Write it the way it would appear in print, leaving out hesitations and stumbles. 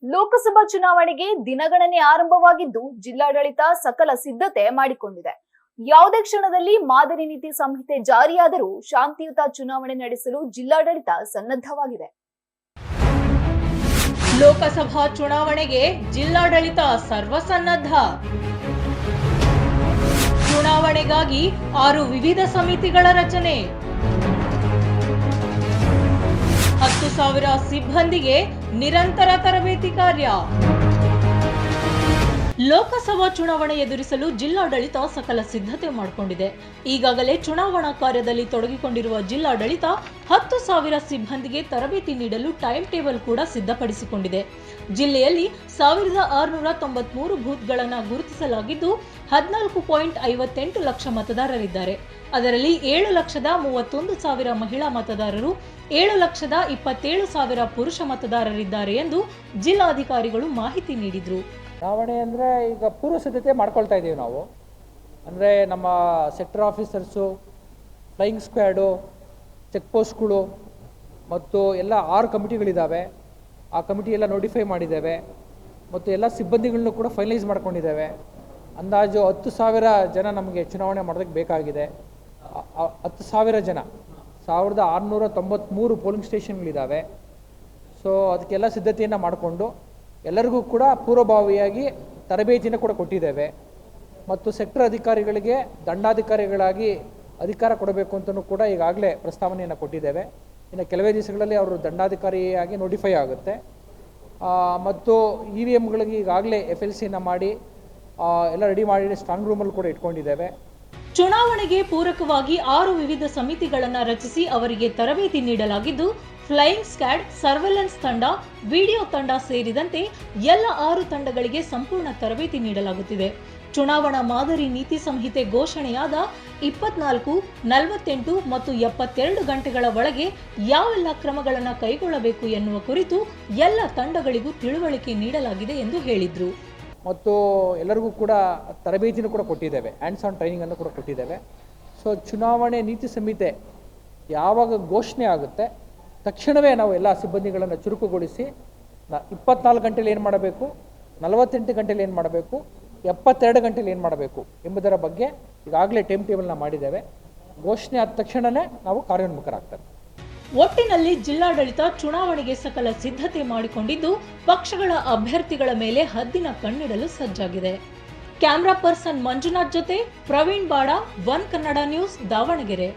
ಲೋಕಸಭಾ ಚುನಾವಣೆಗೆ ದಿನಗಣನೆ ಆರಂಭವಾಗಿದ್ದು ಜಿಲ್ಲಾಡಳಿತ ಸಕಲ ಸಿದ್ಧತೆ ಮಾಡಿಕೊಂಡಿದೆ. ಯಾವುದೇ ಕ್ಷಣದಲ್ಲಿ ಮಾದರಿ ನೀತಿ ಸಂಹಿತೆ ಜಾರಿಯಾದರೂ ಶಾಂತಿಯುತ ಚುನಾವಣೆ ನಡೆಸಲು ಜಿಲ್ಲಾಡಳಿತ ಸನ್ನದ್ಧವಾಗಿದೆ. ಲೋಕಸಭಾ ಚುನಾವಣೆಗೆ ಜಿಲ್ಲಾಡಳಿತ ಸರ್ವಸನ್ನದ್ಧ. ಚುನಾವಣೆಗಾಗಿ 6 ವಿವಿಧ ಸಮಿತಿಗಳ ರಚನೆ. 10,000 ಸಿಬ್ಬಂದಿಗೆ ನಿರಂತರ ತರಬೇತಿ ಕಾರ್ಯ. ಲೋಕಸಭಾ ಚುನಾವಣೆ ಎದುರಿಸಲು ಜಿಲ್ಲಾಡಳಿತ ಸಕಲ ಸಿದ್ಧತೆ ಮಾಡಿಕೊಂಡಿದೆ. ಈಗಾಗಲೇ ಚುನಾವಣಾ ಕಾರ್ಯದಲ್ಲಿ ತೊಡಗಿಕೊಂಡಿರುವ ಜಿಲ್ಲಾಡಳಿತ 10,000 ಸಿಬ್ಬಂದಿಗೆ ತರಬೇತಿ ನೀಡಲು ಟೈಮ್ ಟೇಬಲ್ ಕೂಡ ಸಿದ್ಧಪಡಿಸಿಕೊಂಡಿದೆ. ಜಿಲ್ಲೆಯಲ್ಲಿ 1693 ಬೂತ್ಗಳನ್ನು ಗುರುತಿಸಲಾಗಿದ್ದು 14.58 ಲಕ್ಷ ಮತದಾರರಿದ್ದಾರೆ. ಅದರಲ್ಲಿ 7,31,000 ಮಹಿಳಾ ಮತದಾರರು, 7,27,000 ಪುರುಷ ಮತದಾರರಿದ್ದಾರೆ ಎಂದು ಜಿಲ್ಲಾಧಿಕಾರಿಗಳು ಮಾಹಿತಿ ನೀಡಿದರು. ಚುನಾವಣೆ ಅಂದರೆ ಈಗ ಪೂರ್ವ ಸಿದ್ಧತೆ ಮಾಡ್ಕೊಳ್ತಾ ಇದ್ದೀವಿ ನಾವು. ಅಂದರೆ ನಮ್ಮ sector officers, flying squad, check ಪೋಸ್ಟ್ಗಳು ಮತ್ತು ಎಲ್ಲ 6 ಕಮಿಟಿಗಳಿದ್ದಾವೆ. ಆ ಕಮಿಟಿ ಎಲ್ಲ ನೋಟಿಫೈ ಮಾಡಿದ್ದೇವೆ ಮತ್ತು ಎಲ್ಲ ಸಿಬ್ಬಂದಿಗಳನ್ನೂ ಕೂಡ ಫೈನಲೈಸ್ ಮಾಡ್ಕೊಂಡಿದ್ದೇವೆ. ಅಂದಾಜು 10,000 ಜನ ನಮಗೆ ಚುನಾವಣೆ ಮಾಡೋದಕ್ಕೆ ಬೇಕಾಗಿದೆ. 10,000 ಜನ, 1693 ಪೋಲಿಂಗ್ ಸ್ಟೇಷನ್ಗಳಿದ್ದಾವೆ. ಸೊ ಅದಕ್ಕೆಲ್ಲ ಸಿದ್ಧತೆಯನ್ನು ಮಾಡಿಕೊಂಡು ಎಲ್ಲರಿಗೂ ಕೂಡ ಪೂರ್ವಭಾವಿಯಾಗಿ ತರಬೇತಿಯನ್ನು ಕೂಡ ಕೊಟ್ಟಿದ್ದೇವೆ. ಮತ್ತು ಸೆಕ್ಟರ್ ಅಧಿಕಾರಿಗಳಿಗೆ ದಂಡಾಧಿಕಾರಿಗಳಾಗಿ ಅಧಿಕಾರ ಕೊಡಬೇಕು ಅಂತಲೂ ಕೂಡ ಈಗಾಗಲೇ ಪ್ರಸ್ತಾವನೆಯನ್ನು ಕೊಟ್ಟಿದ್ದೇವೆ. ಇನ್ನು ಕೆಲವೇ ದಿವಸಗಳಲ್ಲಿ ಅವರು ದಂಡಾಧಿಕಾರಿಯಾಗಿ ನೋಟಿಫೈ ಆಗುತ್ತೆ. ಮತ್ತು EVMಗಳಿಗೆ ಈಗಾಗಲೇ FLCಯನ್ನು ಮಾಡಿ ಎಲ್ಲ ರೆಡಿ ಮಾಡಿ ಸ್ಟ್ರಾಂಗ್ ರೂಮಲ್ಲಿ ಕೂಡ ಇಟ್ಕೊಂಡಿದ್ದೇವೆ. ಚುನಾವಣೆಗೆ ಪೂರಕವಾಗಿ 6 ವಿವಿಧ ಸಮಿತಿಗಳನ್ನು ರಚಿಸಿ ಅವರಿಗೆ ತರಬೇತಿ ನೀಡಲಾಗಿದ್ದು, ಫ್ಲೈಯಿಂಗ್ ಸ್ಕ್ವಾಡ್, ಸರ್ವೆಲೆನ್ಸ್ ತಂಡ, ವಿಡಿಯೋ ತಂಡ ಸೇರಿದಂತೆ ಎಲ್ಲ 6 ತಂಡಗಳಿಗೆ ಸಂಪೂರ್ಣ ತರಬೇತಿ ನೀಡಲಾಗುತ್ತಿದೆ. ಚುನಾವಣಾ ಮಾದರಿ ನೀತಿ ಸಂಹಿತೆ ಘೋಷಣೆಯಾದ 24, 48 ಮತ್ತು 72 ಗಂಟೆಗಳ ಒಳಗೆ ಯಾವೆಲ್ಲ ಕ್ರಮಗಳನ್ನು ಕೈಗೊಳ್ಳಬೇಕು ಎನ್ನುವ ಕುರಿತು ಎಲ್ಲ ತಂಡಗಳಿಗೂ ತಿಳುವಳಿಕೆ ನೀಡಲಾಗಿದೆ ಎಂದು ಹೇಳಿದರು. ಮತ್ತು ಎಲ್ಲರಿಗೂ ಕೂಡ ತರಬೇತಿನೂ ಕೂಡ ಕೊಟ್ಟಿದ್ದೇವೆ, ಹ್ಯಾಂಡ್ಸ್ ಆನ್ ಟ್ರೈನಿಂಗನ್ನು ಕೂಡ ಕೊಟ್ಟಿದ್ದೇವೆ. ಸೊ ಚುನಾವಣೆ ನೀತಿ ಸಂಹಿತೆ ಯಾವಾಗ ಘೋಷಣೆ ಆಗುತ್ತೆ ತಕ್ಷಣವೇ ನಾವು ಎಲ್ಲ ಸಿಬ್ಬಂದಿಗಳನ್ನು ಚುರುಕುಗೊಳಿಸಿ 24 ಗಂಟೆಯಲ್ಲಿ ಏನು ಮಾಡಬೇಕು, 48 ಗಂಟೆಯಲ್ಲಿ ಏನು ಮಾಡಬೇಕು, 72 ಗಂಟೆಯಲ್ಲಿ ಏನು ಮಾಡಬೇಕು ಎಂಬುದರ ಬಗ್ಗೆ ಈಗಾಗಲೇ ಟೈಮ್ ಟೇಬಲ್ನ ಮಾಡಿದ್ದೇವೆ. ಘೋಷಣೆ ಆದ ತಕ್ಷಣವೇ ನಾವು ಕಾರ್ಯೋನ್ಮುಖರಾಗ್ತೇವೆ. ಒಟ್ಟಿನಲ್ಲಿ ಜಿಲ್ಲಾಡಳಿತ ಚುನಾವಣೆಗೆ ಸಕಲ ಸಿದ್ಧತೆ ಮಾಡಿಕೊಂಡಿದ್ದು, ಪಕ್ಷಗಳ ಅಭ್ಯರ್ಥಿಗಳ ಮೇಲೆ ಹದ್ದಿನ ಕಣ್ಣಿಡಲು ಸಜ್ಜಾಗಿದೆ. ಕ್ಯಾಮರಾ ಪರ್ಸನ್ ಮಂಜುನಾಥ್ ಜೊತೆ ಪ್ರವೀಣ್ ಬಾಡ, ಒನ್ ಕನ್ನಡ ನ್ಯೂಸ್, ದಾವಣಗೆರೆ.